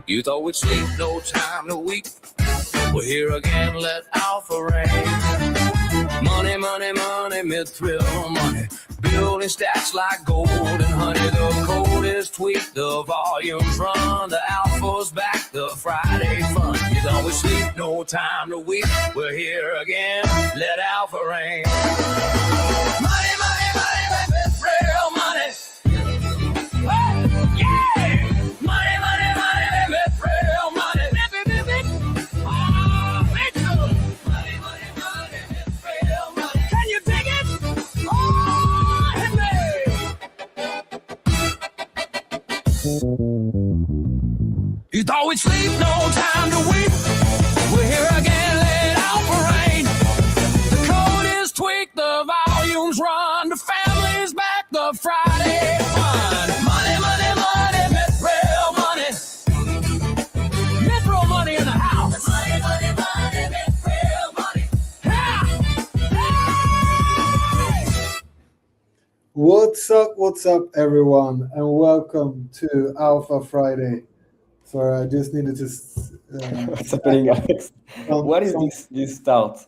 You thought we'd sleep no time to weep. We're here again, let Alpha rain. Money, money, money, mid-thrill money. Building stats like gold and honey. The code is tweaked, the volumes run. The Alpha's back, the Friday fun. You thought we'd sleep no time to weep. We're here again, let Alpha rain. Money, money, money, mid-thrill money. Oh, yeah! Money, money, money, mid-thrill money. Oh, me too. Money, money, money, mid-thrill money. Can you dig it? Oh, hit me. You thought we'd sleep, no time to weep. We're here again, let Alpha rain. The code is tweaked, the volumes run. The family's back, the Friday fun. Money, money, money, mid-thrill money. Mid-thrill money in the house. Money, money, money, mid-thrill money. Yeah. Hey! What's up, everyone, and welcome to Alpha Friday. Sorry, I just needed to. What's happening, Alex? What is this start?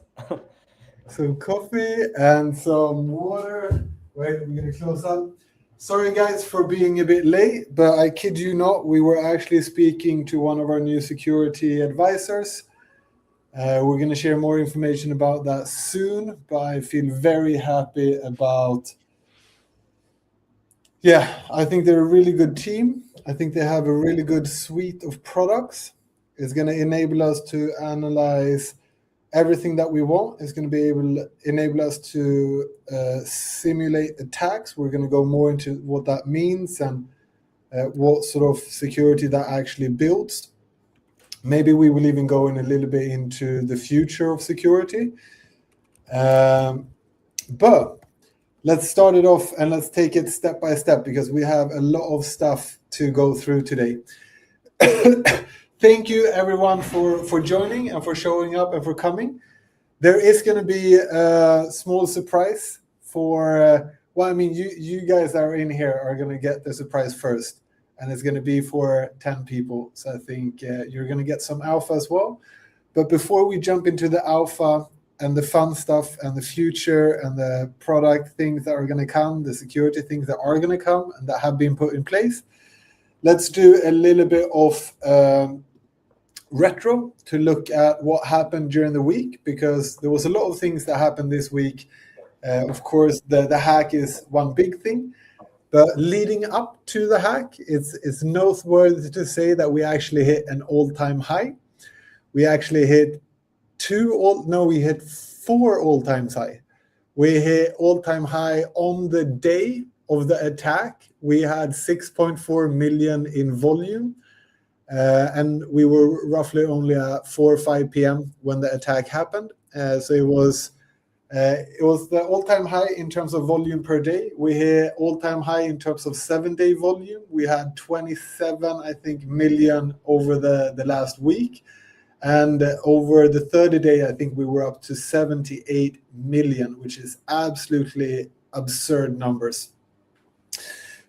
Some coffee and some water. Wait, we're gonna close up. Sorry, guys, for being a bit late, but I kid you not, we were actually speaking to one of our new security advisors. We're gonna share more information about that soon, but I feel very happy about. Yeah, I think they're a really good team. I think they have a really good suite of products. It's going to enable us to analyze everything that we want. It's going to enable us to simulate attacks. We're going to go more into what that means and what sort of security that actually builds. Maybe we will even go in a little bit into the future of security. But let's start it off and let's take it step by step because we have a lot of stuff to go through today. Thank you, everyone, for joining and for showing up and for coming. There is going to be a small surprise for, you guys that are in here are going to get the surprise first, and it's going to be for 10 people. So I think you're going to get some alpha as well. But before we jump into the alpha and the fun stuff and the future and the product things that are going to come, the security things that are going to come and that have been put in place, let's do a little bit of retro to look at what happened during the week, because there was a lot of things that happened this week. Of course, the hack is one big thing, but leading up to the hack, it's noteworthy to say that we actually hit an all-time high. We actually hit we hit 4 all-time high. We hit all-time high on the day of the attack. We had 6.4 million in volume, and we were roughly only at 4 or 5 p.m. when the attack happened. So it was the all-time high in terms of volume per day. We hit all-time high in terms of 7-day volume. We had 27, million over the last week. And over the 30-day, I think we were up to 78 million, which is absolutely absurd numbers.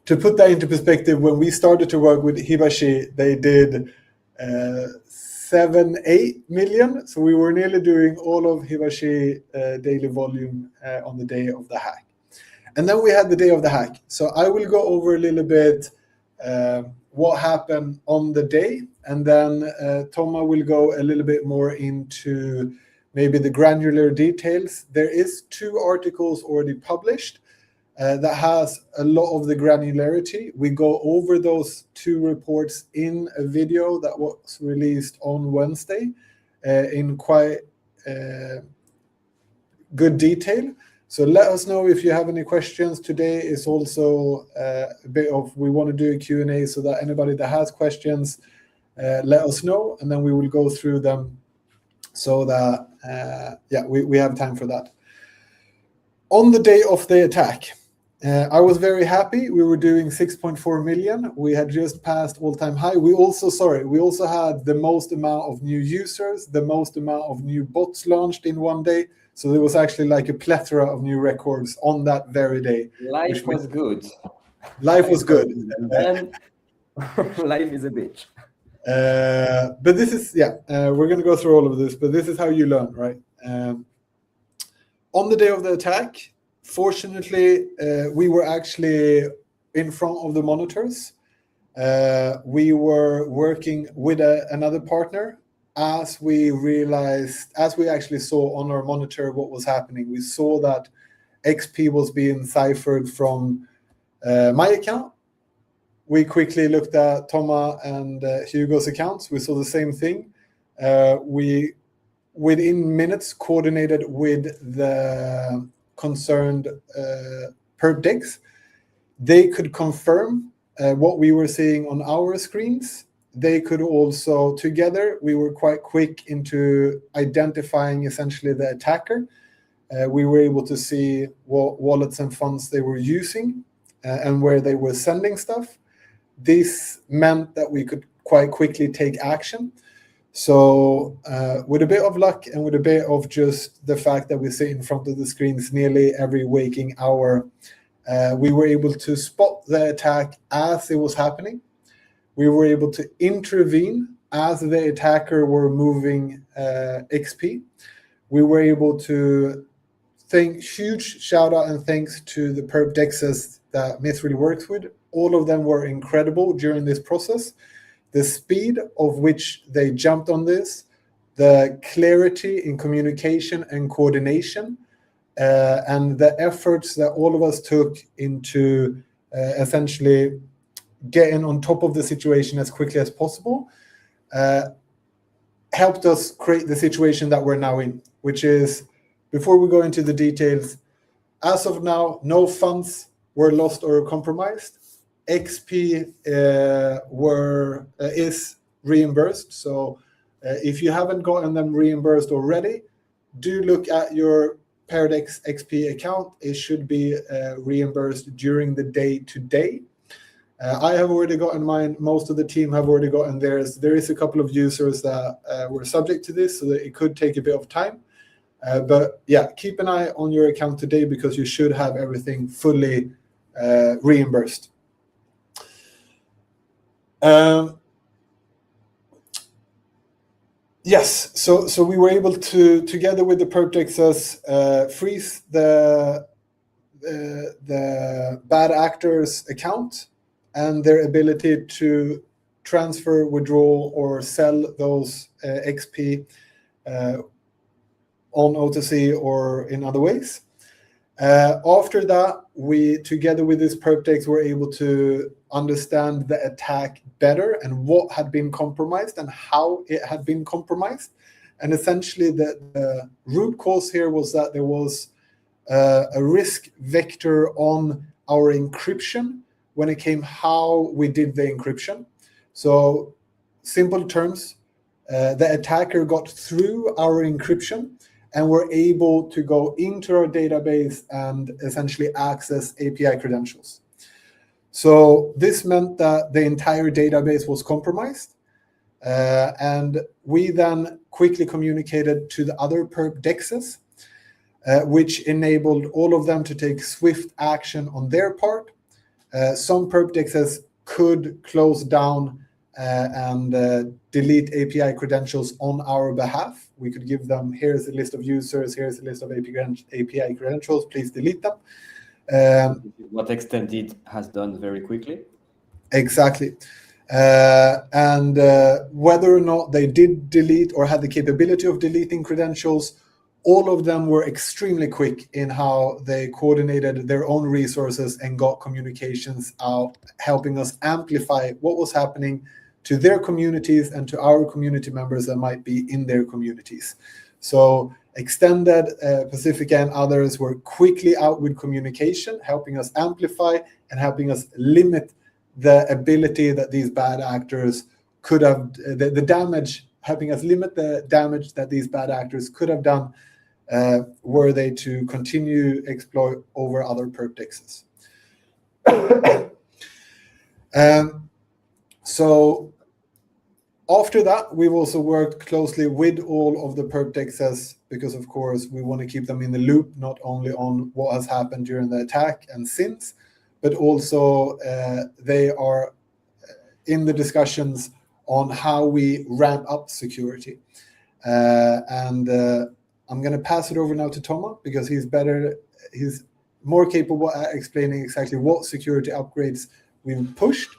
To put that into perspective, when we started to work with Hibashi, they did 7-8 million. So we were nearly doing all of Hibashi daily volume on the day of the hack. And then we had the day of the hack. So I will go over a little bit what happened on the day, and then Toma will go a little bit more into maybe the granular details. There is 2 articles already published that has a lot of the granularity. We go over those 2 reports in a video that was released on Wednesday in quite good detail. So let us know if you have any questions. Today is also a bit of, we want to do a Q&A so that anybody that has questions, let us know, and then we will go through them so that, we have time for that. On the day of the attack, I was very happy. We were doing 6.4 million. We had just passed all-time high. We also had the most amount of new users, the most amount of new bots launched in one day. So there was actually like a plethora of new records on that very day. Life was good. Life was good. And life is a bitch. But this is, we're going to go through all of this, but this is how you learn, right? On the day of the attack, fortunately, we were actually in front of the monitors. We were working with another partner as we actually saw on our monitor what was happening. We saw that XP was being ciphered from my account. We quickly looked at Thomas and Hugo's accounts. We saw the same thing. We, within minutes, coordinated with the concerned perp decks. They could confirm what we were seeing on our screens. They could also, together, we were quite quick into identifying essentially the attacker. We were able to see what wallets and funds they were using and where they were sending stuff. This meant that we could quite quickly take action. So with a bit of luck and with a bit of just the fact that we sit in front of the screens nearly every waking hour, we were able to spot the attack as it was happening. We were able to intervene as the attacker were moving XP. We were able to huge shout out and thanks to the perp dexes that Mithril works with. All of them were incredible during this process. The speed of which they jumped on this, the clarity in communication and coordination, and the efforts that all of us took into essentially getting on top of the situation as quickly as possible, helped us create the situation that we're now in, which is, before we go into the details, as of now, no funds were lost or compromised. XP is reimbursed. So if you haven't gotten them reimbursed already, do look at your Paradex XP account. It should be reimbursed during the day today. I have already gotten mine. Most of the team have already gotten theirs. There is a couple of users that were subject to this, so that it could take a bit of time. But yeah, keep an eye on your account today because you should have everything fully reimbursed. Yes, so we were able to, together with the perp dexes, freeze the bad actors' account and their ability to transfer, withdraw, or sell those XP on OTC or in other ways. After that, we, together with this perp dex, were able to understand the attack better and what had been compromised and how it had been compromised. And essentially, the root cause here was that there was a risk vector on our encryption when it came how we did the encryption. So, simple terms, the attacker got through our encryption and were able to go into our database and essentially access API credentials. So this meant that the entire database was compromised. And we then quickly communicated to the other perp dexes, which enabled all of them to take swift action on their part. Some perp dexes could close down and delete API credentials on our behalf. We could give them, here's a list of users, here's a list of API credentials, please delete them. What extent it has done very quickly? Exactly. And whether or not they did delete or had the capability of deleting credentials, all of them were extremely quick in how they coordinated their own resources and got communications out, helping us amplify what was happening to their communities and to our community members that might be in their communities. So Extended, Pacifica, and others were quickly out with communication, helping us amplify and helping us limit the ability that these bad actors could have, the damage, helping us limit the damage that these bad actors could have done were they to continue exploit over other perp dexes. So after that, we've also worked closely with all of the perp dexes because, of course, we want to keep them in the loop, not only on what has happened during the attack and since, but also they are in the discussions on how we ramp up security. And I'm going to pass it over now to Thomas, because he's more capable at explaining exactly what security upgrades we've pushed,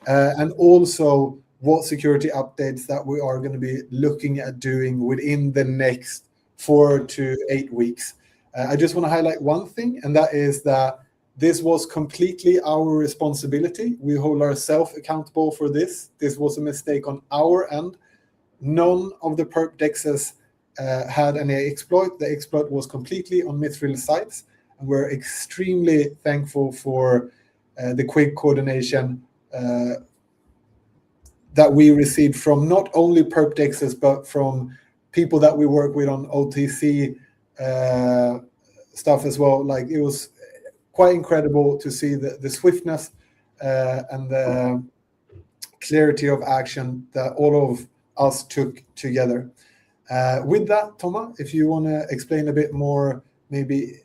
and also what security updates that we are going to be looking at doing within the next 4 to 8 weeks. I just want to highlight one thing, and that is that this was completely our responsibility. We hold ourselves accountable for this. This was a mistake on our end. None of the perp dexes had any exploit. The exploit was completely on Mithril sites, and we're extremely thankful for the quick coordination that we received from not only perp dexes, but from people that we work with on OTC stuff as well. Like, it was quite incredible to see the swiftness and the clarity of action that all of us took together. With that, Thomas, if you want to explain a bit more, maybe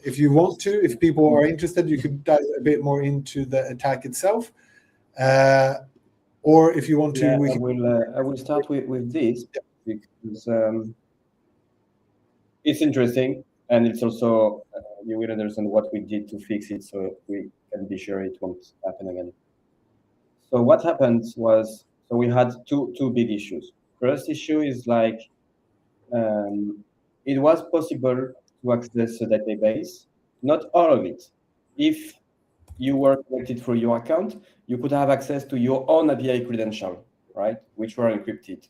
if you want to, if people are interested, you could dive a bit more into the attack itself. Or if you want to, I will start with this, because it's interesting, and it's also you will understand what we did to fix it, so we can be sure it won't happen again. So what happened was, so we had two big issues. First issue is like it was possible to access the database, not all of it. If you were connected through your account, you could have access to your own API credential, right, which were encrypted.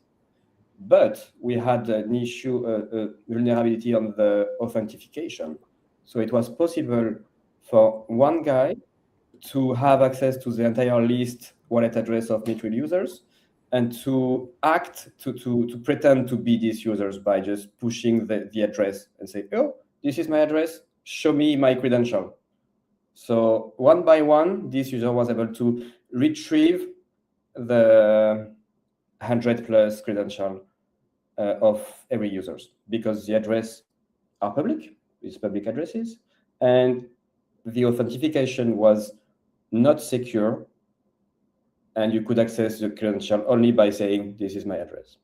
But we had an issue, a vulnerability on the authentication. So it was possible for one guy to have access to the entire list wallet address of Mithril users, and to act to pretend to be these users by just pushing the address and say, oh, this is my address, show me my credential. So one by one, this user was able to retrieve the 100+ credential of every user, because the address are public, it's public addresses, and the authentication was not secure, and you could access the credential only by saying, this is my address.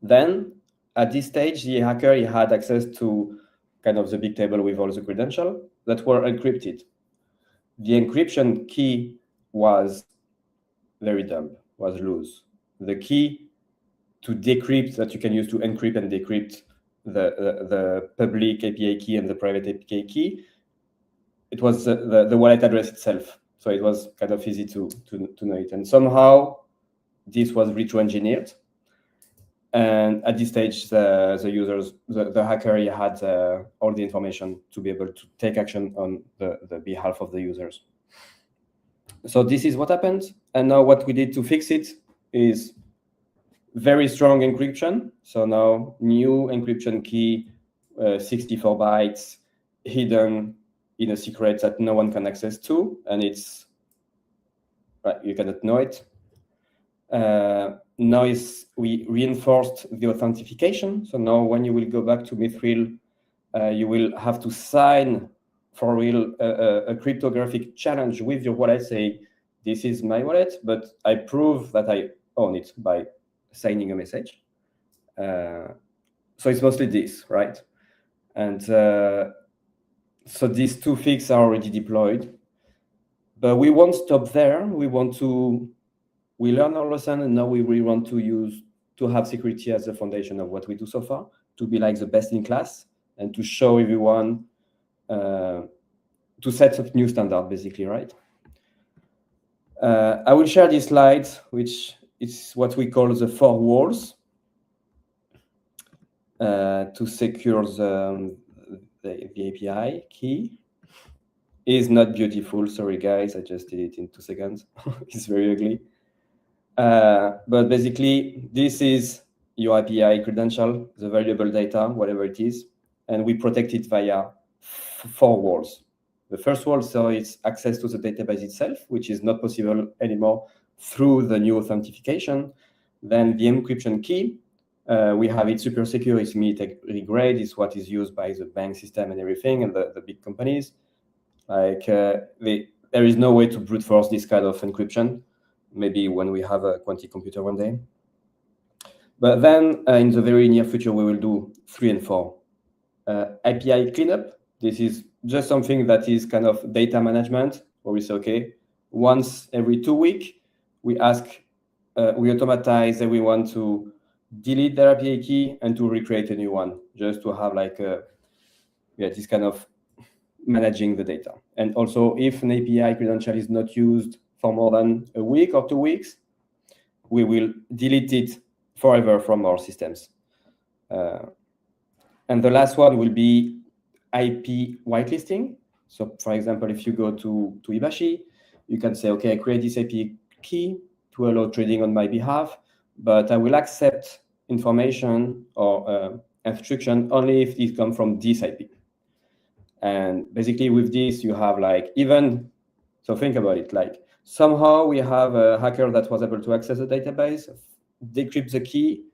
Then, at this stage, the hacker, he had access to kind of the big table with all the credentials that were encrypted. The encryption key was very dumb, was loose. The key to decrypt that you can use to encrypt and decrypt the public API key and the private API key, it was the wallet address itself. So it was kind of easy to know it. And somehow this was retro-engineered. And at this stage, the hacker had all the information to be able to take action on the behalf of the users. So this is what happened. And now what we did to fix it is very strong encryption. So now new encryption key, 64 bytes, hidden in a secret that no one can access to, and it's right, you cannot know it. Now we reinforced the authentication. So now when you will go back to Mithril, you will have to sign for real a cryptographic challenge with your wallet, say, this is my wallet, but I prove that I own it by signing a message. So it's mostly this, right? And so these two fixes are already deployed, but we won't stop there. We learn our lesson, and now we really want to have security as the foundation of what we do so far, to be like the best in class, and to show everyone, to set up new standard, basically, right? I will share this slide, which is what we call the 4 walls to secure the API key. Is not beautiful. Sorry, guys, I just did it in 2 seconds. It's very ugly. But basically, this is your API credential, the valuable data, whatever it is, and we protect it via 4 walls. The first wall, so it's access to the database itself, which is not possible anymore through the new authentication. Then the encryption key, we have it super secure. It's military grade. It's what is used by the bank system and everything, and the big companies. Like there is no way to brute force this kind of encryption. maybe when we have a quantum computer one day. But then in the very near future, we will do 3 and 4. API cleanup. This is just something that is kind of data management, where we say, okay, once every 2 weeks, we automatize everyone to delete their API key and to recreate a new one, just to have like this kind of managing the data. And also, if an API credential is not used for more than a week or 2 weeks, we will delete it forever from our systems. And the last one will be IP whitelisting. So, for example, if you go to Ibashi, you can say, okay, I create this API key to allow trading on my behalf, but I will accept information or instruction only if it comes from this IP. And basically with this, you have like so think about it, like somehow we have a hacker that was able to access the database, decrypt the key,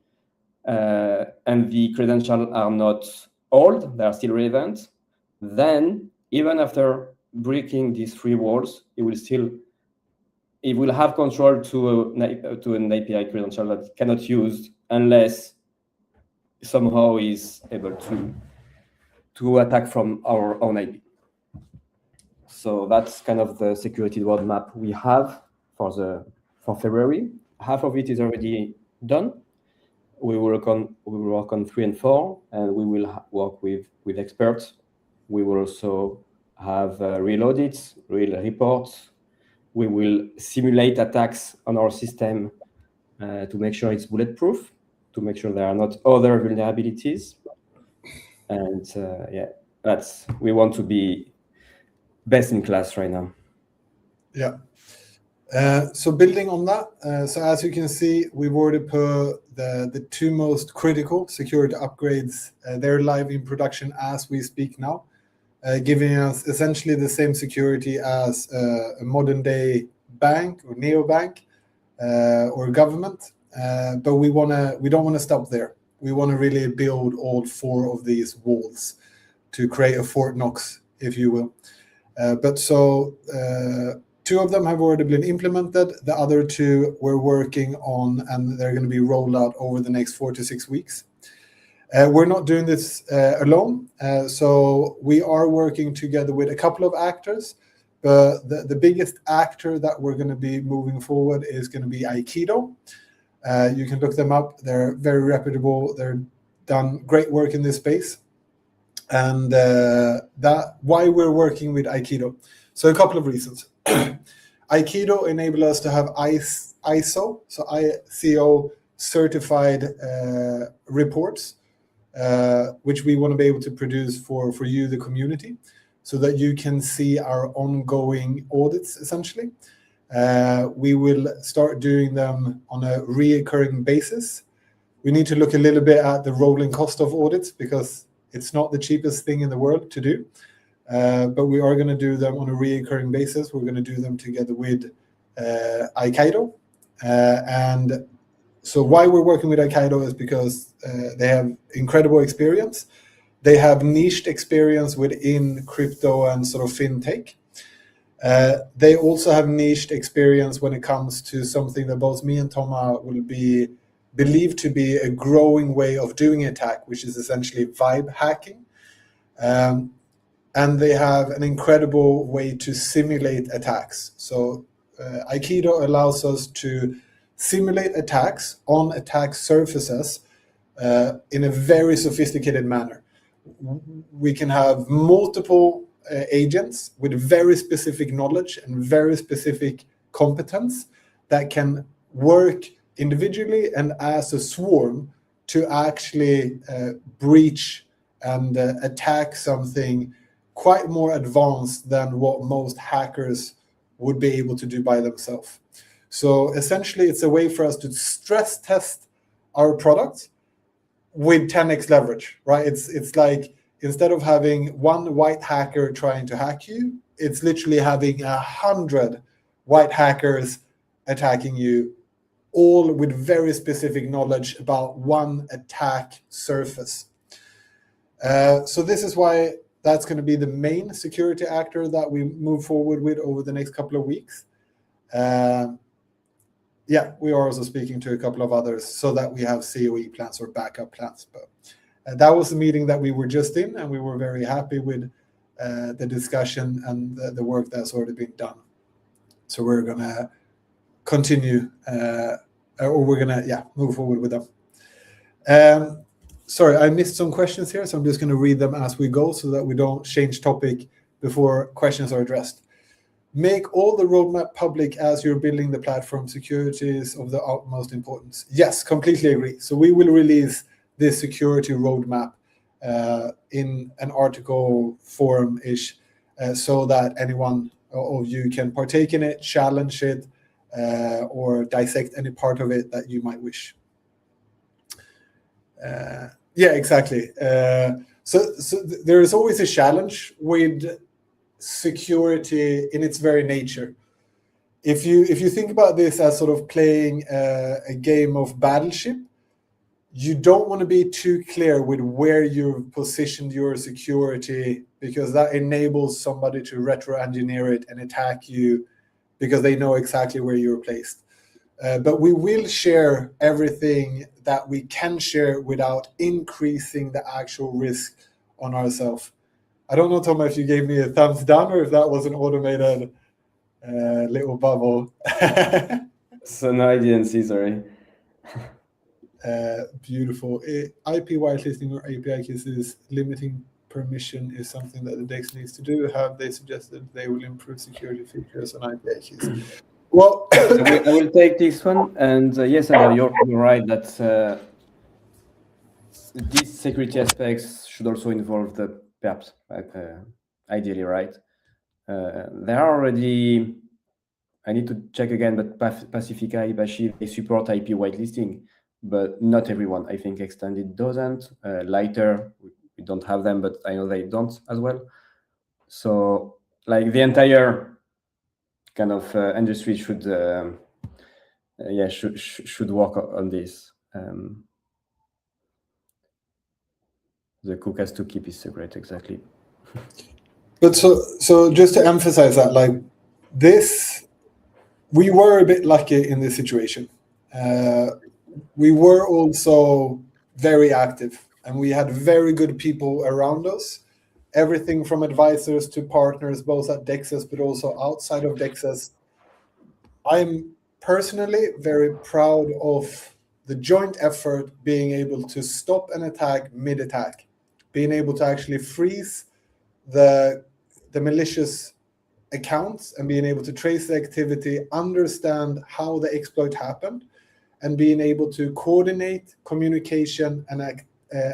and the credentials are not old, they are still relevant. Then even after breaking these 3 walls, it will have control to an API credential that it cannot use unless somehow is able to attack from our own IP. So that's kind of the security roadmap we have for February. Half of it is already done. We will work on 3 and 4, and we will work with experts. We will also have real audits, real reports. We will simulate attacks on our system to make sure it's bulletproof, to make sure there are not other vulnerabilities. And we want to be best in class right now. Yeah. So building on that, so as you can see, we've already put the 2 most critical security upgrades. They're live in production as we speak now, giving us essentially the same security as a modern day bank or neobank or government. But we don't want to stop there. We want to really build all 4 of these walls to create a Fort Knox, if you will. But 2 of them have already been implemented. The other 2 we're working on, and they're going to be rolled out over the next 4 to 6 weeks. We're not doing this alone. So we are working together with a couple of actors. But the biggest actor that we're going to be moving forward is going to be Aikido. You can look them up. They're very reputable. They're done great work in this space. And why we're working with Aikido. So a couple of reasons. Aikido enable us to have ISO, so ICO certified reports, which we want to be able to produce for you, the community, so that you can see our ongoing audits, essentially. We will start doing them on a reoccurring basis. We need to look a little bit at the rolling cost of audits because it's not the cheapest thing in the world to do. But we are going to do them on a reoccurring basis. We're going to do them together with Aikido. And so why we're working with Aikido is because they have incredible experience. They have niched experience within crypto and sort of fintech. They also have niched experience when it comes to something that both me and Thomas will be believed to be a growing way of doing attack, which is essentially vibe hacking. And they have an incredible way to simulate attacks. So Aikido allows us to simulate attacks on attack surfaces in a very sophisticated manner. We can have multiple agents with very specific knowledge and very specific competence that can work individually and as a swarm to actually breach and attack something quite more advanced than what most hackers would be able to do by themselves. So essentially, it's a way for us to stress test our product with 10x leverage, right? It's like instead of having one white hacker trying to hack you, it's literally having 100 white hackers attacking you, all with very specific knowledge about one attack surface. So this is why that's going to be the main security actor that we move forward with over the next couple of weeks. yeah, we are also speaking to a couple of others so that we have COE plans or backup plans. But that was the meeting that we were just in, and we were very happy with the discussion and the work that's already been done. So we're gonna continue, or we're gonna move forward with them. Sorry, I missed some questions here, so I'm just gonna read them as we go so that we don't change topic before questions are addressed. Make all the roadmap public as you're building the platform. Security is of the utmost importance. Yes, completely agree. So we will release this security roadmap in an article forum-ish so that anyone of you can partake in it, challenge it, or dissect any part of it that you might wish. Yeah, exactly. So there is always a challenge with security in its very nature. If you think about this as sort of playing a game of Battleship, you don't want to be too clear with where you've positioned your security, because that enables somebody to retro-engineer it and attack you because they know exactly where you're placed. But we will share everything that we can share without increasing the actual risk on ourselves. I don't know, Tom, if you gave me a thumbs down or if that was an automated little bubble. So no, I didn't see, sorry. Beautiful. IP whitelisting or API kisses limiting permission is something that the DEX needs to do. Have they suggested they will improve security features on API keys? Well, I will take this one. And yes, Adam, you're right that these security aspects should also involve the perps, ideally, right? There are already, I need to check again, but Pacifica, Ibashi, they support IP whitelisting, but not everyone. I think Extended doesn't. Lighter, we don't have them, but I know they don't as well. So like the entire kind of industry should should work on this. The cook has to keep his secret, exactly. But so just to emphasize that, like this, we were a bit lucky in this situation. We were also very active, and we had very good people around us. Everything from advisors to partners, both at Dexus but also outside of Dexus. I'm personally very proud of the joint effort being able to stop an attack mid-attack, being able to actually freeze the malicious accounts and being able to trace the activity, understand how the exploit happened, and being able to coordinate communication and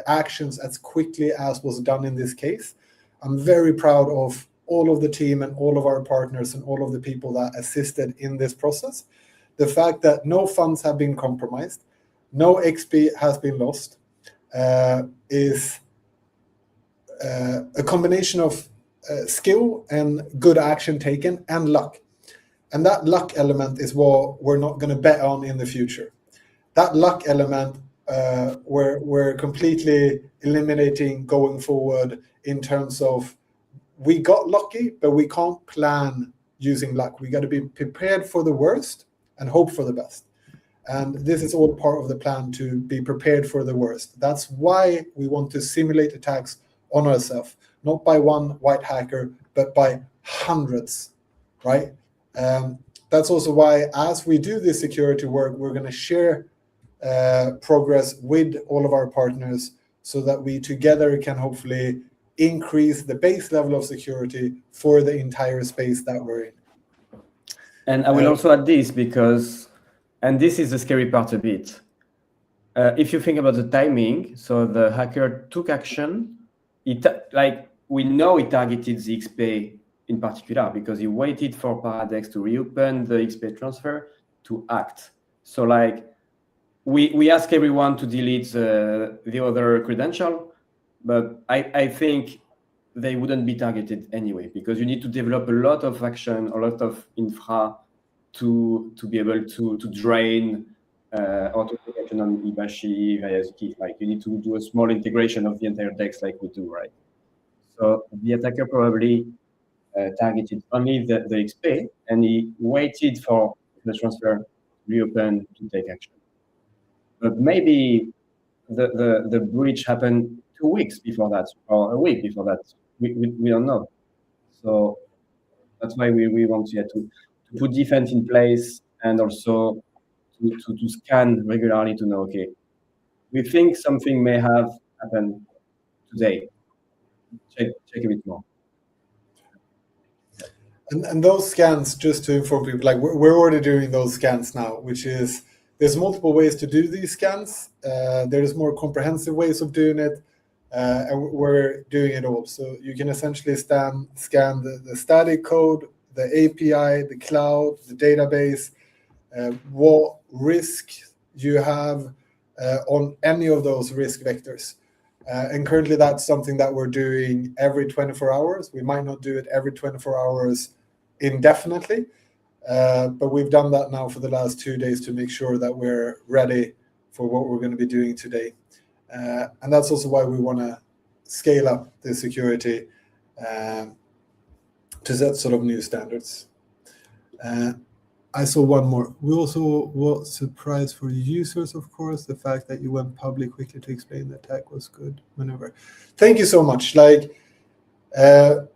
actions as quickly as was done in this case. I'm very proud of all of the team and all of our partners and all of the people that assisted in this process. The fact that no funds have been compromised, no XP has been lost, is a combination of skill and good action taken and luck. And that luck element is what we're not going to bet on in the future. That luck element we're completely eliminating going forward in terms of we got lucky, but we can't plan using luck. We got to be prepared for the worst and hope for the best. And this is all part of the plan to be prepared for the worst. That's why we want to simulate attacks on ourselves, not by one white hacker, but by hundreds, right? That's also why, as we do this security work, we're going to share progress with all of our partners so that we together can hopefully increase the base level of security for the entire space that we're in. And I will also add this because, and this is the scary part a bit. If you think about the timing, so the hacker took action. We know he targeted the XP in particular because he waited for Paradex to reopen the XP transfer to act. So like we ask everyone to delete the other credential, but I think they wouldn't be targeted anyway because you need to develop a lot of action, a lot of infra to be able to drain auto-protection on Ibashi, Vayazuki. Like you need to do a small integration of the entire DEX like we do, right? So the attacker probably targeted only the XP and he waited for the transfer reopen to take action. But maybe the breach happened 2 weeks before that, or a week before that. We don't know. So that's why we want to put defense in place, and also to scan regularly to know, okay, we think something may have happened today. Check a bit more. And those scans, just to inform people, like we're already doing those scans now, which is there's multiple ways to do these scans. There's more comprehensive ways of doing it, and we're doing it all. So you can essentially scan the static code, the API, the cloud, the database, what risk you have on any of those risk vectors. And currently that's something that we're doing every 24 hours. We might not do it every 24 hours indefinitely, but we've done that now for the last 2 days to make sure that we're ready for what we're going to be doing today. And that's also why we want to scale up the security to set sort of new standards. I saw one more. We also were surprised for users, of course. The fact that you went public quickly to explain the attack was good maneuver. Thank you so much. Like at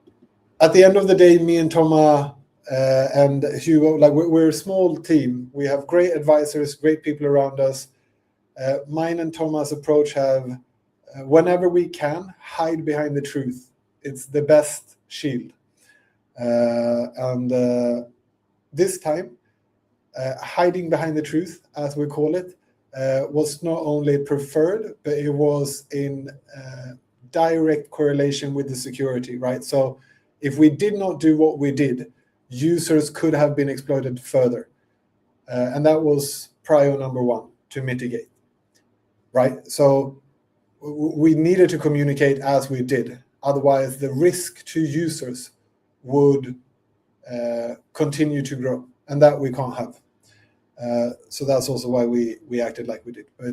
the end of the day, me and Thomas and Hugo, like we're a small team. We have great advisors, great people around us. Mine and Thomas' approach have, whenever we can, hide behind the truth. It's the best shield. And this time, hiding behind the truth, as we call it, was not only preferred, but it was in direct correlation with the security, right? So if we did not do what we did, users could have been exploited further. And that was prior number one, to mitigate, right? So we needed to communicate as we did. Otherwise, the risk to users would continue to grow, and that we can't have. So that's also why we acted like we did. But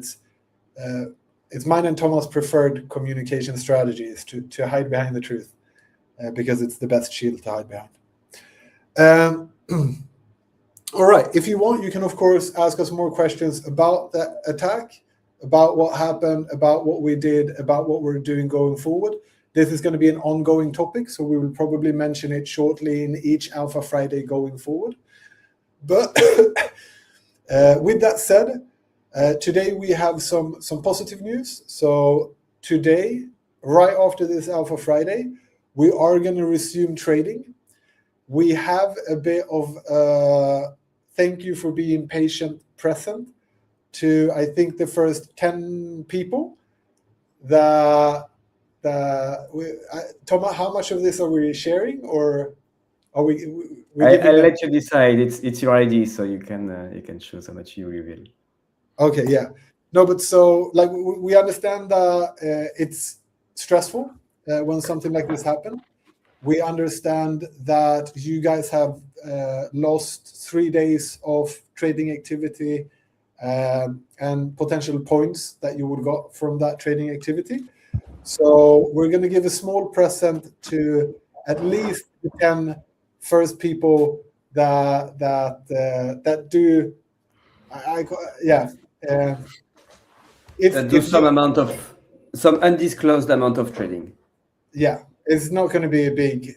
it's mine and Thomas' preferred communication strategy is to hide behind the truth, because it's the best shield to hide behind. All right, if you want, you can of course ask us more questions about the attack, about what happened, about what we did, about what we're doing going forward. This is going to be an ongoing topic, so we will probably mention it shortly in each Alpha Friday going forward. But with that said, today we have some positive news. So today, right after this Alpha Friday, we are going to resume trading. We have a bit of thank you for being patient present to, I think, the first 10 people. Thomas, how much of this are we sharing, or are we I'll let you decide. It's your ID, so you can choose how much you reveal. Okay, yeah. No, but so like we understand that it's stressful when something like this happens. We understand that you guys have lost 3 days of trading activity and potential points that you would got from that trading activity. So we're going to give a small present to at least the 10 first people that do. If do some undisclosed amount of trading. Yeah, it's not going to be a big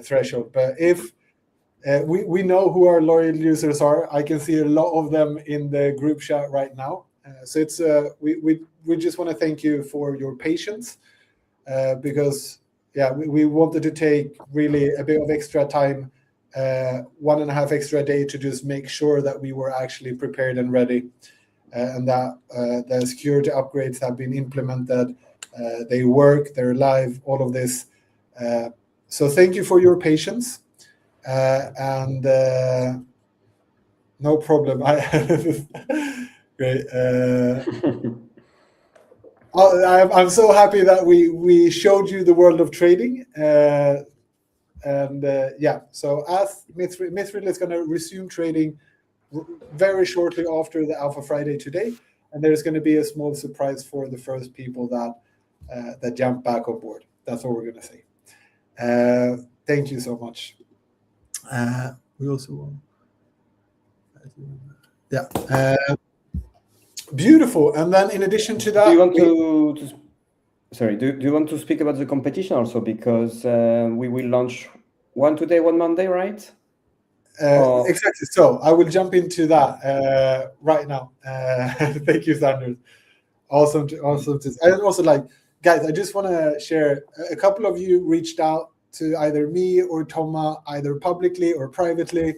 threshold, but if we know who our loyal users are, I can see a lot of them in the group chat right now. So it's we just want to thank you for your patience, because we wanted to take really a bit of extra time, 1.5 extra day to just make sure that we were actually prepared and ready, and that the security upgrades have been implemented, they work, they're live, all of this. So thank you for your patience, and no problem. Great. I'm so happy that we showed you the world of trading, so as Mithril is going to resume trading very shortly after the Alpha Friday today, and there's going to be a small surprise for the first people that jump back on board. That's what we're going to say. Thank you so much. We also want. Yeah. Beautiful. And then in addition to that, Do you want do you want to speak about the competition also? Because we will launch one today, one Monday, right? Exactly. So I will jump into that right now. Thank you, Sanders. Awesome. Awesome. And also, like, guys, I just want to share. A couple of you reached out to either me or Toma, either publicly or privately.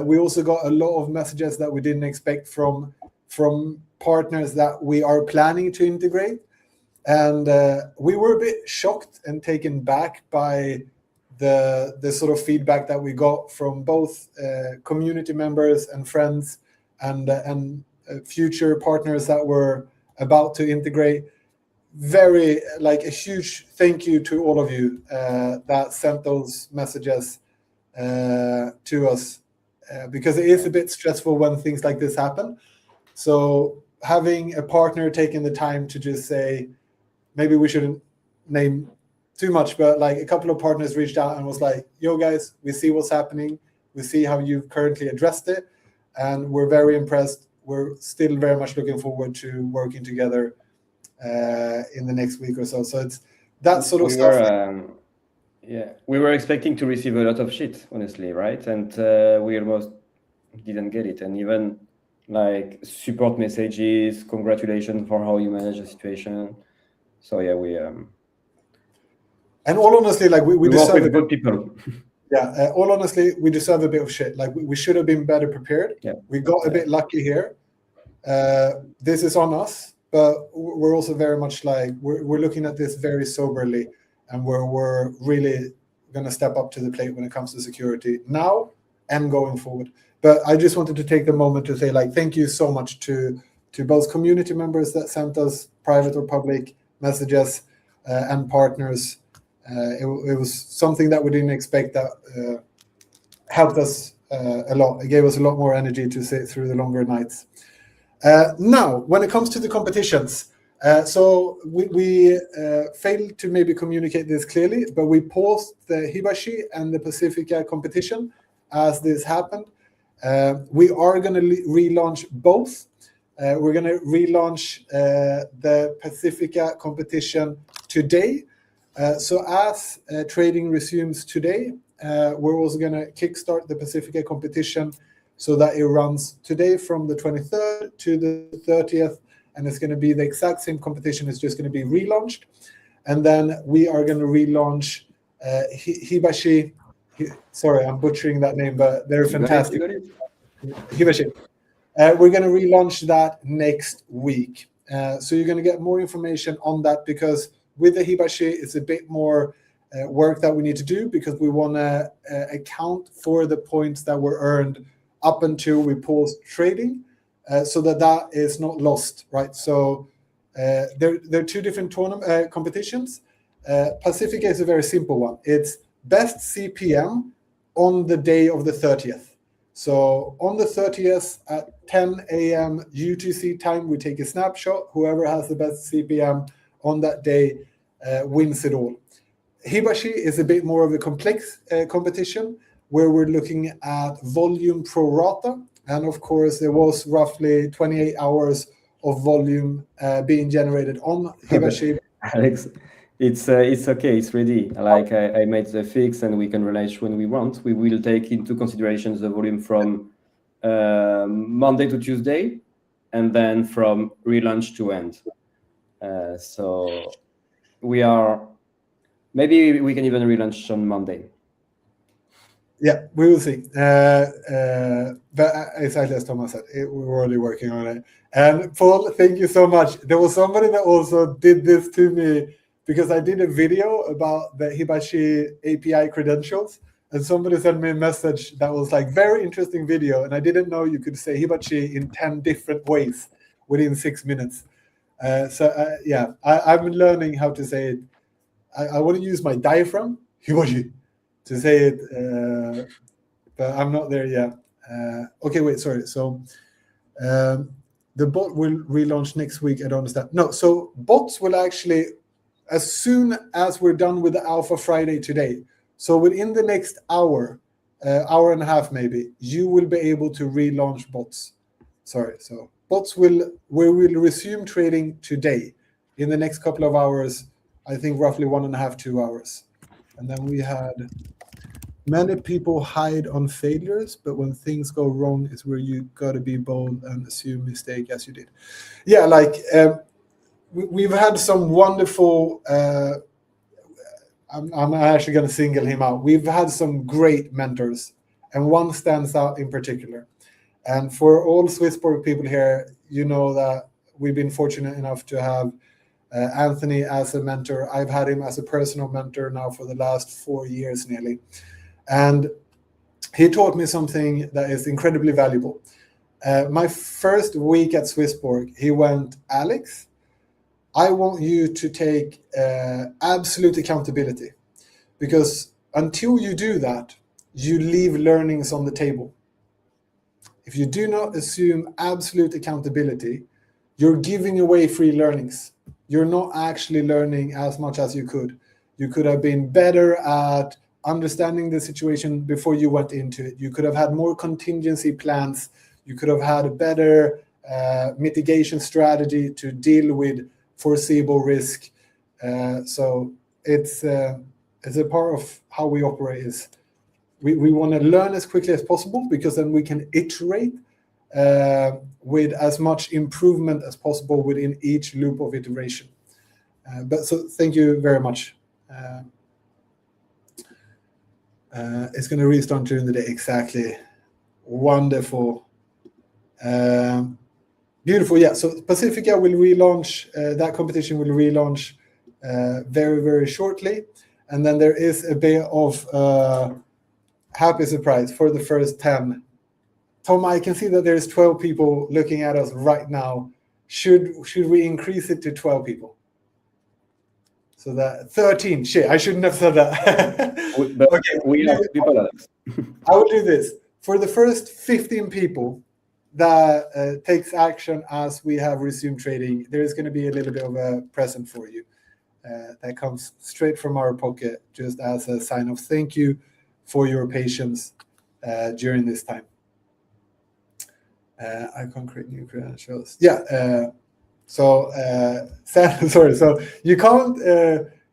We also got a lot of messages that we didn't expect from partners that we are planning to integrate, and we were a bit shocked and taken back by the sort of feedback that we got from both community members and friends and future partners that were about to integrate. Very, like, a huge thank you to all of you that sent those messages to us, because it is a bit stressful when things like this happen. So having a partner taking the time to just say, maybe we shouldn't name too much, but like a couple of partners reached out and was like, yo guys, we see what's happening, we see how you've currently addressed it, and we're very impressed. We're still very much looking forward to working together in the next week or so. So it's that sort of stuff. We were expecting to receive a lot of shit, honestly, right? And we almost didn't get it. And even like support messages, congratulations for how you manage the situation. So yeah, we and all honestly, like we deserve with good people. Yeah, all honestly, we deserve a bit of shit. Like we should have been better prepared. Yeah. We got a bit lucky here. This is on us, but we're also very much like we're looking at this very soberly, and we're really going to step up to the plate when it comes to security now and going forward. But I just wanted to take the moment to say, like, thank you so much to both community members that sent us private or public messages and partners. It was something that we didn't expect that helped us a lot. It gave us a lot more energy to sit through the longer nights. Now, when it comes to the competitions, so we failed to maybe communicate this clearly, but we paused the Hibashi and the Pacifica competition as this happened. We are going to relaunch both. We're going to relaunch the Pacifica competition today. So as trading resumes today, we're also going to kickstart the Pacifica competition so that it runs today from the 23rd to the 30th, and it's going to be the exact same competition. It's just going to be relaunched. And then we are going to relaunch Hibashi. Sorry, I'm butchering that name, but they're fantastic. Hibashi. We're going to relaunch that next week. So you're going to get more information on that, because with the Hibashi, it's a bit more work that we need to do, because we want to account for the points that were earned up until we paused trading, so that is not lost, right? So there are two different competitions. Pacifica is a very simple one. It's best CPM on the day of the 30th. So on the 30th at 10 a.m. UTC time, we take a snapshot. Whoever has the best CPM on that day wins it all. Hibashi is a bit more of a complex competition, where we're looking at volume pro rata. And of course, there was roughly 28 hours of volume being generated on Hibashi. Alex, it's okay. It's ready. Like I made the fix, and we can relaunch when we want. We will take into consideration the volume from Monday to Tuesday, and then from relaunch to end. So we are. Maybe we can even relaunch on Monday. Yeah, we will see. But exactly as Thomas said, we're already working on it. And Paul, thank you so much. There was somebody that also did this to me, because I did a video about the Hibashi API credentials, and somebody sent me a message that was like, very interesting video, and I didn't know you could say Hibashi in 10 different ways within 6 minutes. Yeah, I've been learning how to say it. I want to use my diaphragm, Hibashi, to say it, but I'm not there yet. Okay, wait, sorry. So the bot will relaunch next week. I don't understand. No, so bots will actually, as soon as we're done with the Alpha Friday today, so within the next hour and a half maybe, you will be able to relaunch bots. sorry. So we will resume trading today in the next couple of hours. I think roughly 1.5, 2 hours. And then we had many people hide on failures, but when things go wrong is where you got to be bold and assume mistake as you did. Yeah, like we've had some wonderful. I'm actually going to single him out. We've had some great mentors, and one stands out in particular. And for all Swissborg people here, you know that we've been fortunate enough to have Anthony as a mentor. I've had him as a personal mentor now for the last 4 years nearly. And he taught me something that is incredibly valuable. My first week at Swissborg, he went, Alex, I want you to take absolute accountability, because until you do that, you leave learnings on the table. If you do not assume absolute accountability, you're giving away free learnings. You're not actually learning as much as you could. You could have been better at understanding the situation before you went into it. You could have had more contingency plans. You could have had a better mitigation strategy to deal with foreseeable risk. So it's a part of how we operate. Is we want to learn as quickly as possible, because then we can iterate with as much improvement as possible within each loop of iteration. But so thank you very much. It's going to restart during the day. Exactly. Wonderful. Beautiful. Yeah. So Pacifica will relaunch. That competition will relaunch very, very shortly. And then there is a bit of happy surprise for the first 10. Tom, I can see that there's 12 people looking at us right now. Should we increase it to 12 people? So that 13. Shit, I shouldn't have said that. Okay, we have people, Alex. I will do this. For the first 15 people that takes action as we have resumed trading, there is going to be a little bit of a present for you that comes straight from our pocket, just as a sign of thank you for your patience during this time. I can't create new credentials. Yeah. Sorry. So you can't.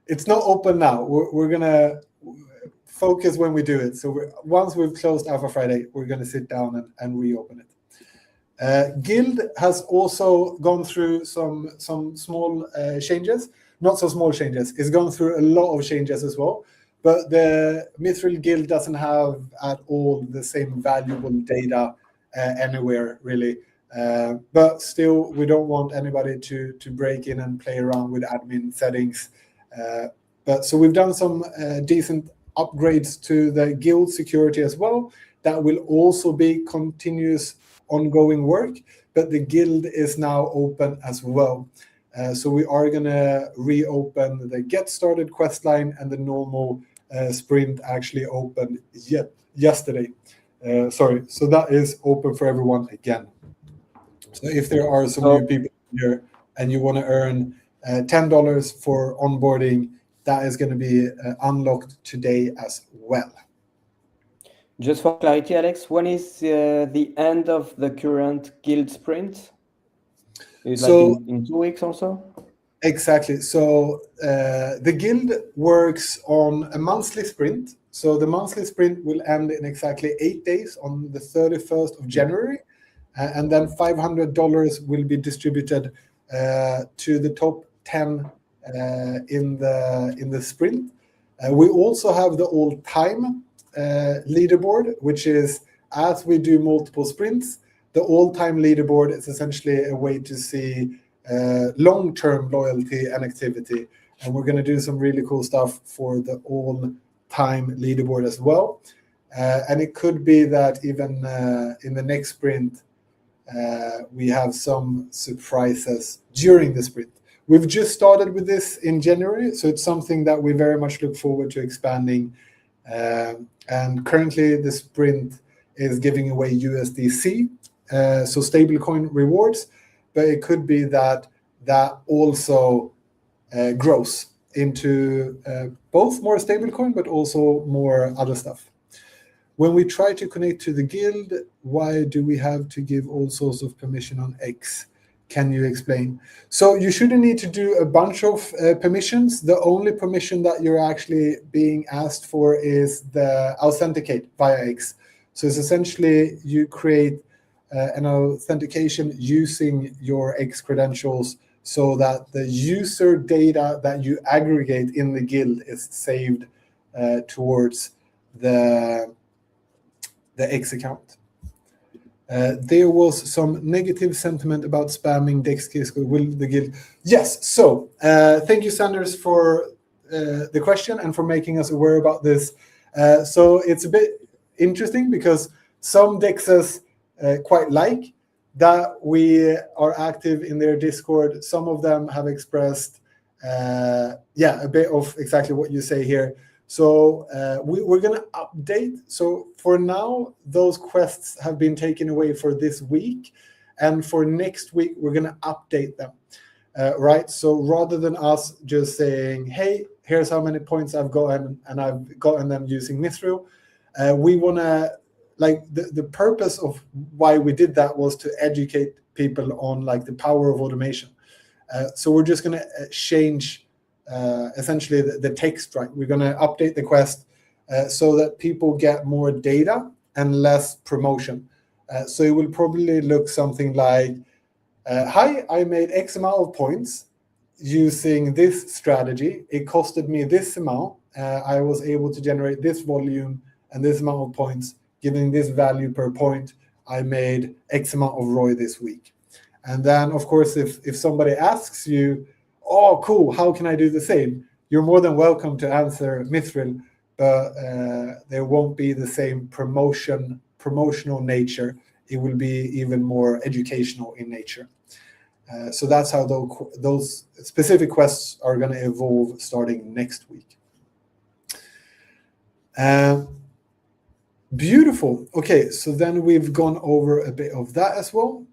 It's not open now. We're gonna focus when we do it. So once we've closed Alpha Friday, we're gonna sit down and reopen it. Guild has also gone through some small changes. Not so small changes. It's gone through a lot of changes as well. But the Mithril Guild doesn't have at all the same valuable data anywhere really. But still, we don't want anybody to break in and play around with admin settings. But so we've done some decent upgrades to the guild security as well. That will also be continuous ongoing work, but the guild is now open as well. So we are going to reopen the Get Started quest line, and the normal sprint actually opened yesterday. Sorry, so that is open for everyone again. So if there are some new people here and you want to earn $10 for onboarding, that is going to be unlocked today as well. Just for clarity, Alex, when is the end of the current guild sprint? Is so like in 2 weeks or so? Exactly. So the guild works on a monthly sprint. So the monthly sprint will end in exactly 8 days on the 31st of January. And then $500 will be distributed to the top 10 in the sprint. We also have the all-time leaderboard, which is, as we do multiple sprints, the all-time leaderboard is essentially a way to see long-term loyalty and activity. And we're going to do some really cool stuff for the all-time leaderboard as well. And it could be that even in the next sprint, we have some surprises during the sprint. We've just started with this in January, so it's something that we very much look forward to expanding. And currently the sprint is giving away USDC, so stablecoin rewards, but it could be that also grows into both more stablecoin, but also more other stuff. when we try to connect to the guild, why do we have to give all sorts of permission on X? Can you explain? So you shouldn't need to do a bunch of permissions. The only permission that you're actually being asked for is the authenticate via X. So it's essentially you create an authentication using your X credentials so that the user data that you aggregate in the guild is saved towards the X account. There was some negative sentiment about spamming DexKiss. Will the guild? Yes. So thank you, Sanders, for the question and for making us aware about this. So it's a bit interesting because some Dexes quite like that we are active in their Discord. Some of them have expressed, a bit of exactly what you say here. So we're going to update. So for now, those quests have been taken away for this week. And for next week, we're going to update them. Right? So rather than us just saying, hey, here's how many points I've gotten, and I've gotten them using Mithril, we want to, like, the purpose of why we did that was to educate people on, like, the power of automation. So we're just going to change essentially the text, right? We're going to update the quest so that people get more data and less promotion. So it will probably look something like, hi, I made X amount of points using this strategy. It costed me this amount. I was able to generate this volume and this amount of points, giving this value per point. I made X amount of ROI this week. And then, of course, if somebody asks you, oh, cool, how can I do the same? You're more than welcome to answer Mithril, but there won't be the same promotional nature. It will be even more educational in nature. So that's how those specific quests are going to evolve starting next week. Beautiful. Okay, so then we've gone over a bit of that as well.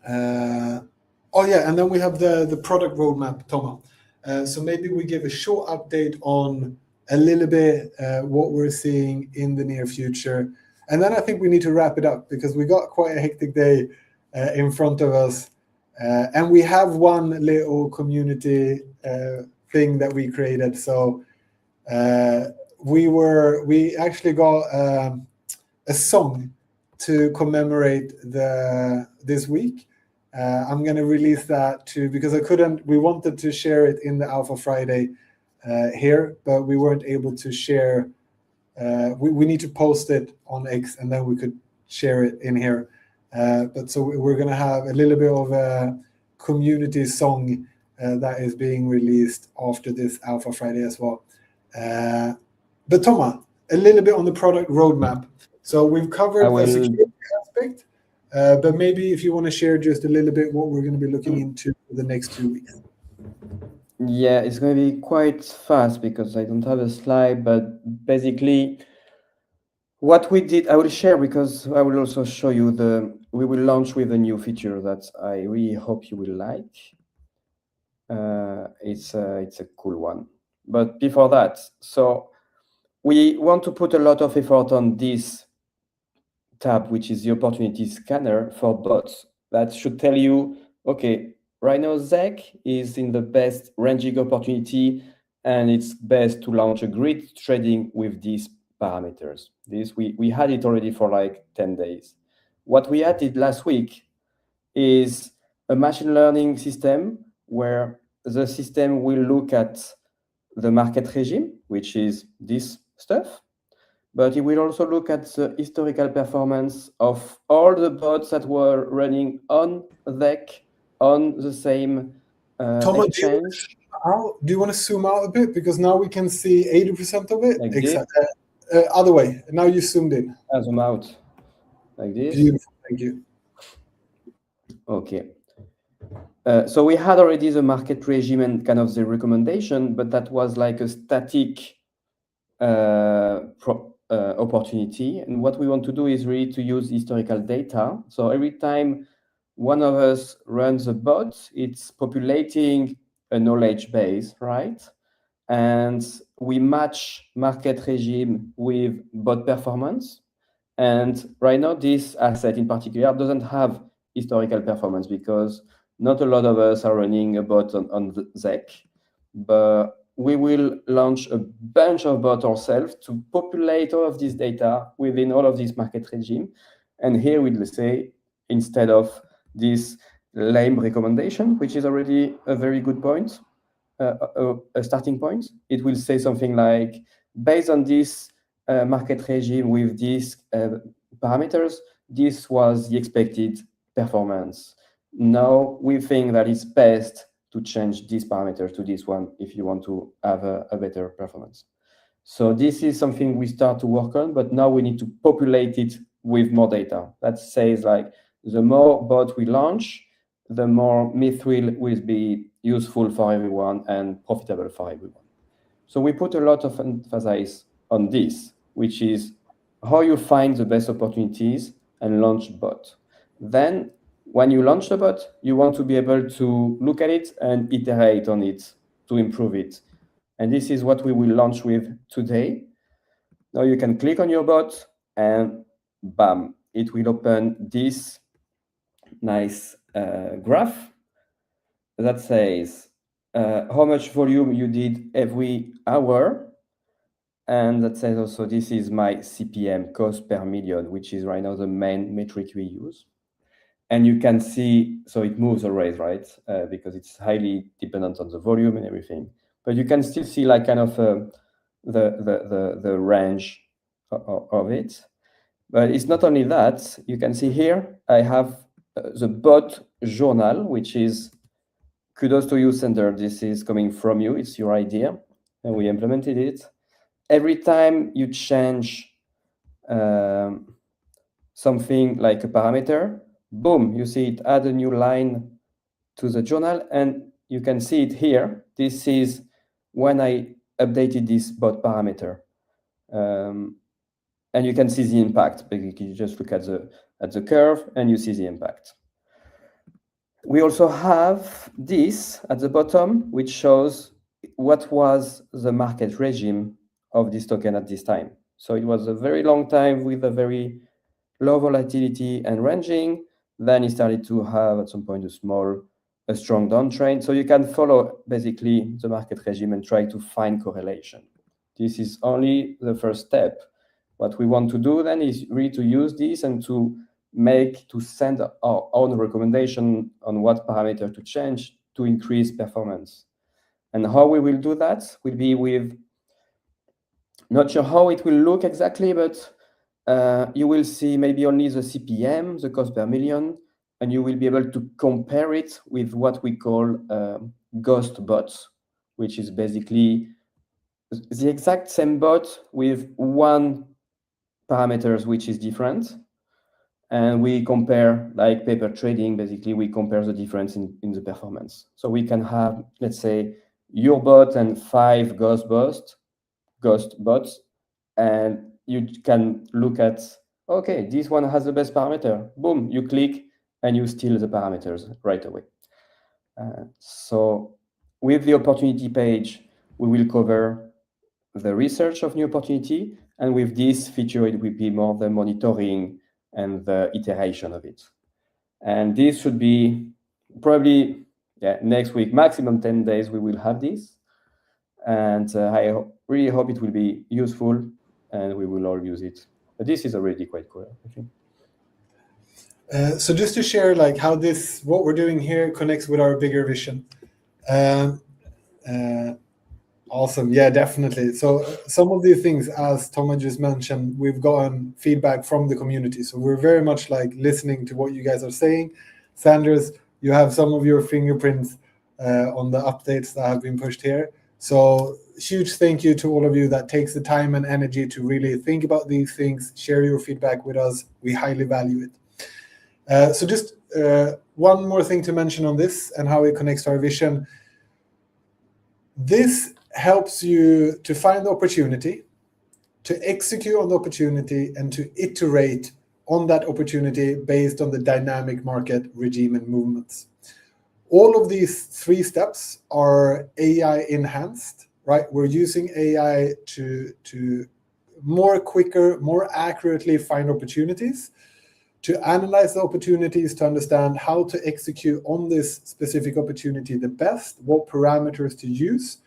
And then we have the product roadmap, Thomas. So maybe we give a short update on a little bit what we're seeing in the near future. And then I think we need to wrap it up because we got quite a hectic day in front of us. And we have one little community thing that we created. So we actually got a song to commemorate this week. I'm going to release that too because we wanted to share it in the Alpha Friday here, but we weren't able to share. We need to post it on X and then we could share it in here. But so we're going to have a little bit of a community song that is being released after this Alpha Friday as well. But Thomas, a little bit on the product roadmap. So we've covered the security aspect. But maybe if you want to share just a little bit what we're going to be looking into for the next 2 weeks. Yeah, it's going to be quite fast because I don't have a slide, but basically what we did, I will share because I will also show you we will launch with a new feature that I really hope you will like. It's a cool one. But before that, so we want to put a lot of effort on this tab, which is the opportunity scanner for bots. That should tell you, okay, right now Zek is in the best ranging opportunity and it's best to launch a grid trading with these parameters. This we had it already for like 10 days. What we added last week is a machine learning system where the system will look at the market regime, which is this stuff, but it will also look at the historical performance of all the bots that were running on ZEC on the same exchange. Do you want to zoom out a bit? Because now we can see 80% of it. Like exactly. Other way. Now you zoomed in. Zoom out. Like this. Beautiful. Thank you. Okay. So we had already the market regime and kind of the recommendation, but that was like a static opportunity. And what we want to do is really to use historical data. So every time one of us runs a bot, it's populating a knowledge base, right? and we match market regime with bot performance. And right now, this asset in particular doesn't have historical performance because not a lot of us are running a bot on the ZEC. But we will launch a bunch of bots ourselves to populate all of this data within all of this market regime. And here we'll say, instead of this lame recommendation, which is already a very good point, a starting point, it will say something like, based on this market regime with these parameters, this was the expected performance. Now we think that it's best to change this parameter to this one if you want to have a better performance. So this is something we start to work on, but now we need to populate it with more data. That says like the more bot we launch, the more Mithril will be useful for everyone and profitable for everyone. So we put a lot of emphasis on this, which is how you find the best opportunities and launch bot. Then when you launch the bot, you want to be able to look at it and iterate on it to improve it. And this is what we will launch with today. Now you can click on your bot and bam, it will open this nice graph that says how much volume you did every hour. And that says also this is my CPM, cost per million, which is right now the main metric we use. And you can see, so it moves always, right? Because it's highly dependent on the volume and everything. But you can still see like kind of the range of it. But it's not only that. You can see here, I have the bot journal, which is kudos to you, Sander. This is coming from you. It's your idea. And we implemented it. Every time you change something like a parameter, boom, you see it add a new line to the journal. And you can see it here. This is when I updated this bot parameter. And you can see the impact. Basically, you just look at the curve and you see the impact. We also have this at the bottom, which shows what was the market regime of this token at this time. So it was a very long time with a very low volatility and ranging. Then it started to have at some point a strong downtrend. So you can follow basically the market regime and try to find correlation. This is only the first step. What we want to do then is really to use this and to send our own recommendation on what parameter to change to increase performance. And how we will do that will be with, not sure how it will look exactly, but you will see maybe only the CPM, the cost per million, and you will be able to compare it with what we call ghost bots, which is basically the exact same bot with one parameters which is different. And we compare, like paper trading, basically we compare the difference in the performance. So we can have, let's say, your bot and 5 ghost bots, and you can look at, okay, this one has the best parameter. Boom, you click and you steal the parameters right away. So with the opportunity page, we will cover the research of new opportunity, and with this feature, it will be more the monitoring and the iteration of it. And this should be probably next week, maximum 10 days, we will have this. And I really hope it will be useful and we will all use it. But this is already quite cool, I think. So just to share like how what we're doing here connects with our bigger vision. Awesome. Yeah, definitely. So some of these things, as Thomas just mentioned, we've gotten feedback from the community. So we're very much like listening to what you guys are saying. Sanders, you have some of your fingerprints on the updates that have been pushed here. So huge thank you to all of you that takes the time and energy to really think about these things, share your feedback with us. We highly value it. So just one more thing to mention on this and how it connects to our vision. This helps you to find the opportunity, to execute on the opportunity, and to iterate on that opportunity based on the dynamic market regime and movements. All of these 3 steps are AI enhanced right? We're using AI to more quicker, more accurately find opportunities, to analyze the opportunities, to understand how to execute on this specific opportunity the best, what parameters to use,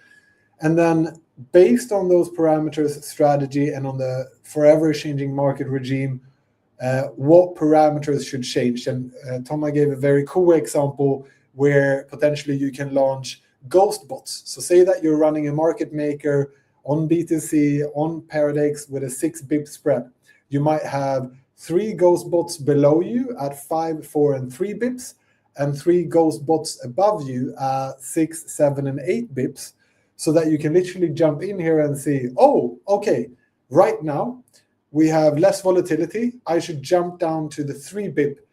and then based on those parameters, strategy, and on the forever changing market regime, what parameters should change. And Thomas gave a very cool example where potentially you can launch ghost bots. So say that you're running a market maker on BTC, on Paradex with a 6 bip spread. You might have 3 ghost bots below you at 5, 4, and 3 bips, and 3 ghost bots above you at 6, 7, and 8 bips, so that you can literally jump in here and see, oh, okay, right now we have less volatility. I should jump down to the 3 bip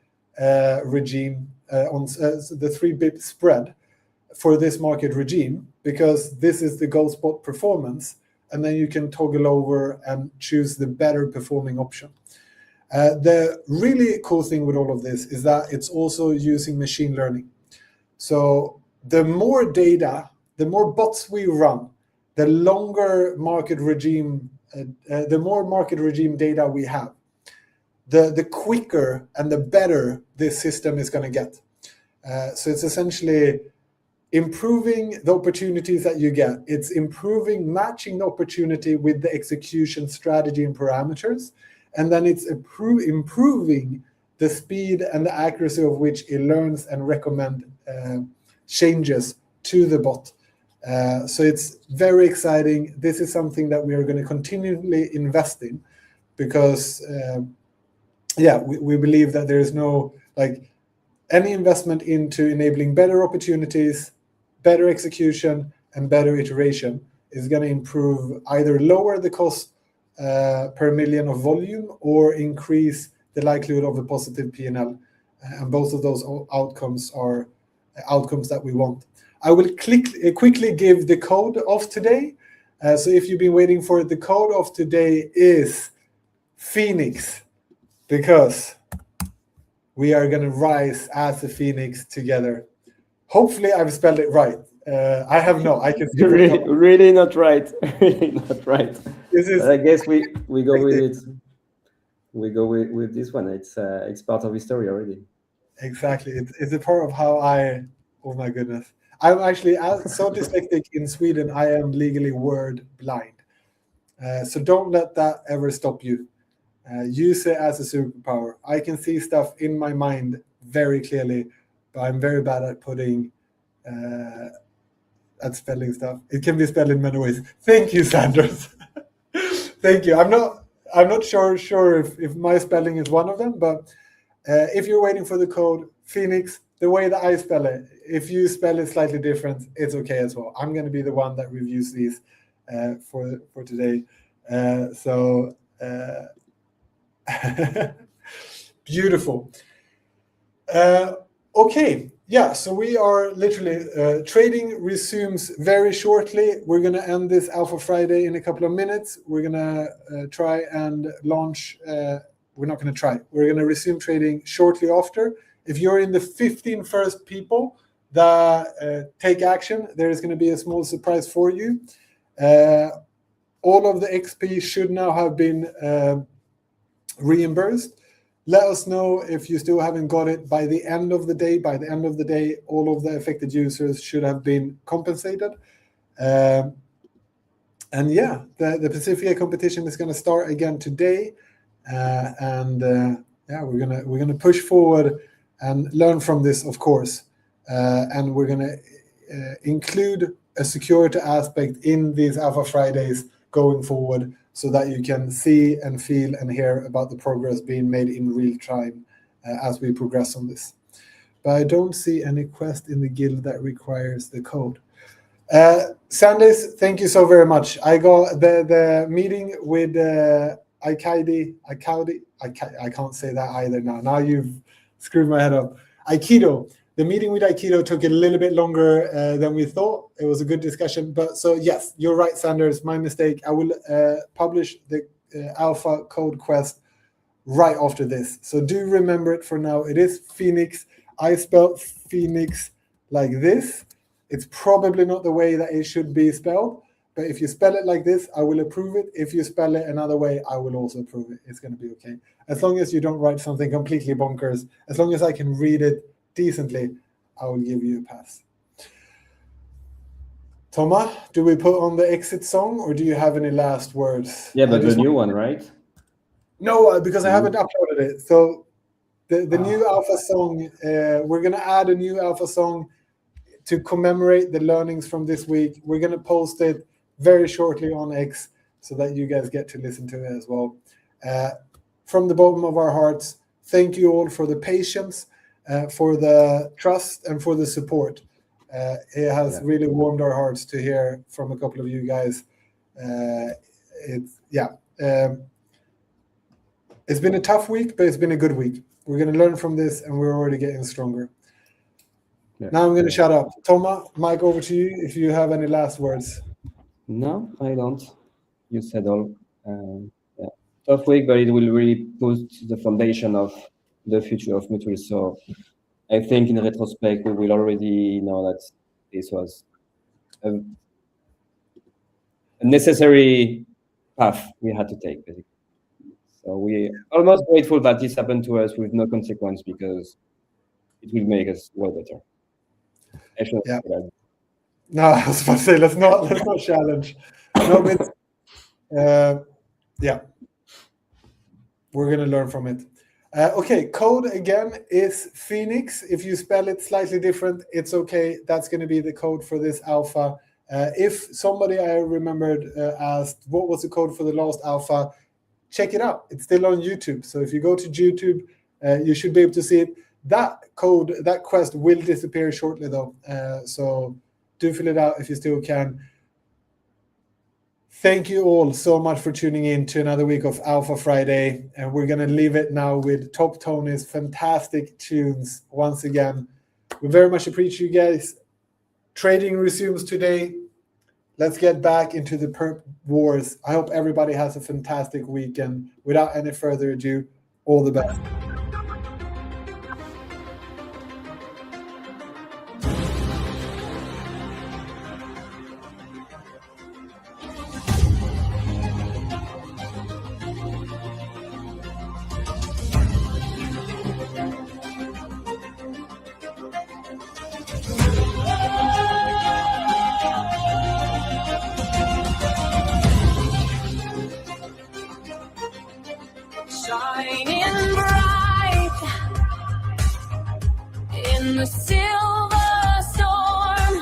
regime on the 3 bip spread for this market regime, because this is the ghost bot performance, and then you can toggle over and choose the better performing option. The really cool thing with all of this is that it's also using machine learning. So the more data, the more bots we run, the longer market regime, the more market regime data we have, the quicker and the better this system is going to get. So it's essentially improving the opportunities that you get. It's improving, matching the opportunity with the execution strategy and parameters. And then it's improving the speed and the accuracy of which it learns and recommend changes to the bot. So it's very exciting. This is something that we are going to continually invest in, because we believe that there is no, like, any investment into enabling better opportunities, better execution, and better iteration is going to improve, either lower the cost per million of volume or increase the likelihood of a positive P&L. And both of those outcomes are outcomes that we want. I will quickly give the code of today. So if you've been waiting for it, the code of today is Phoenix, because we are going to rise as a Phoenix together. Hopefully I've spelled it right. I have not. I can really not right. Really not right. I guess we go with it. We go with this one. It's part of history already. Exactly. It's a part of how I. Oh my goodness. I'm actually so dyslexic in Sweden. I am legally word blind. So don't let that ever stop you. Use it as a superpower. I can see stuff in my mind very clearly, but I'm very bad at putting at spelling stuff. It can be spelled in many ways. Thank you, Sanders. Thank you. I'm not sure if my spelling is one of them, but if you're waiting for the code, Phoenix, the way that I spell it, if you spell it slightly different, it's okay as well. I'm going to be the one that reviews these for today. Beautiful. Okay. Yeah, so we are literally trading resumes very shortly. We're going to end this Alpha Friday in a couple of minutes. We're going to try and launch. We're not going to try. We're going to resume trading shortly after. If you're in the 15 first people that take action, there is going to be a small surprise for you. All of the XP should now have been reimbursed. Let us know if you still haven't got it by the end of the day. By the end of the day, all of the affected users should have been compensated. And yeah, the Pacifica competition is going to start again today. We're gonna push forward and learn from this, of course. And we're gonna include a security aspect in these Alpha Fridays going forward, so that you can see and feel and hear about the progress being made in real time as we progress on this. But I don't see any quest in the guild that requires the code. Sanders, thank you so very much. I got the meeting with Aikido. I can't say that either now. Now you've screwed my head up. Aikido. The meeting with Aikido took a little bit longer than we thought. It was a good discussion. But so, yes, you're right, Sanders. My mistake. I will publish the Alpha code quest right after this. So do remember it for now. It is Phoenix. I spelled Phoenix like this. It's probably not the way that it should be spelled. But if you spell it like this, I will approve it. If you spell it another way, I will also approve it. It's going to be okay. As long as you don't write something completely bonkers, as long as I can read it decently, I will give you a pass. Thomas, do we put on the exit song, or do you have any last words? Yeah, but the new one, right? No, because I haven't uploaded it. So the new alpha song, we're going to add a new alpha song to commemorate the learnings from this week. We're going to post it very shortly on X so that you guys get to listen to it as well. From the bottom of our hearts, thank you all for the patience, for the trust, and for the support. It has really warmed our hearts to hear from a couple of you guys. It's been a tough week, but it's been a good week. We're going to learn from this, and we're already getting stronger. Yeah. Now I'm going to shut up. Thomas, mic over to you if you have any last words. No, I don't. You said all. Tough week, but it will really put the foundation of the future of Mutual. So I think in retrospect, we will already know that this was a necessary path we had to take, basically. So we are almost grateful that this happened to us with no consequence, because it will make us well better. Yeah. No, I was about to say, let's not challenge. No, but yeah, we're gonna learn from it. Okay, code again is Phoenix. If you spell it slightly different, it's okay. That's going to be the code for this alpha. If somebody I remembered asked what was the code for the last alpha, check it out. It's still on YouTube. So if you go to YouTube, you should be able to see it. That code, that quest will disappear shortly though. So do fill it out if you still can. Thank you all so much for tuning in to another week of Alpha Friday. And we're going to leave it now with Top Tony's fantastic tunes once again. We very much appreciate you guys. Trading resumes today. Let's get back into the perp wars. I hope everybody has a fantastic weekend. Without any further ado, all the best. Shining bright in the silver storm,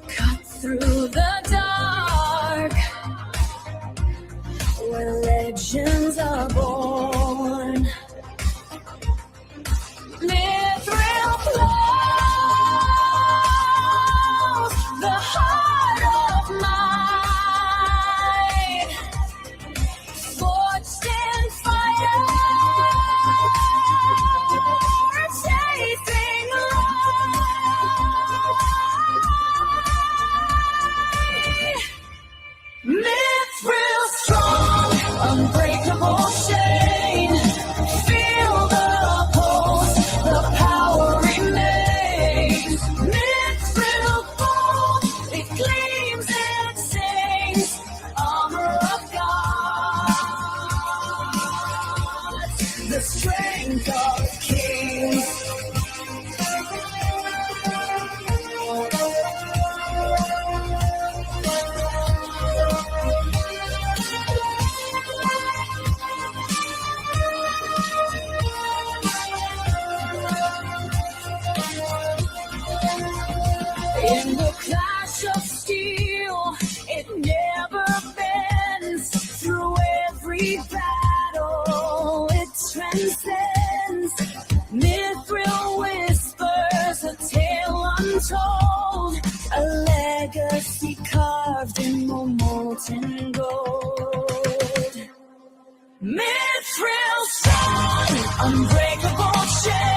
cut through the dark where legends are born. Mithril flows, the heart of mine, forged in fire, chasing light. Mithril strong, unbreakable chain. Feel the pulse, the power remains. Mithril gold, it gleams and sings. Armor of God, the strength of kings. In the clash of steel, it never bends. Through every battle, it transcends. Mithril whispers a tale untold, a legacy carved in the molten gold. Mithril strong, unbreakable chain.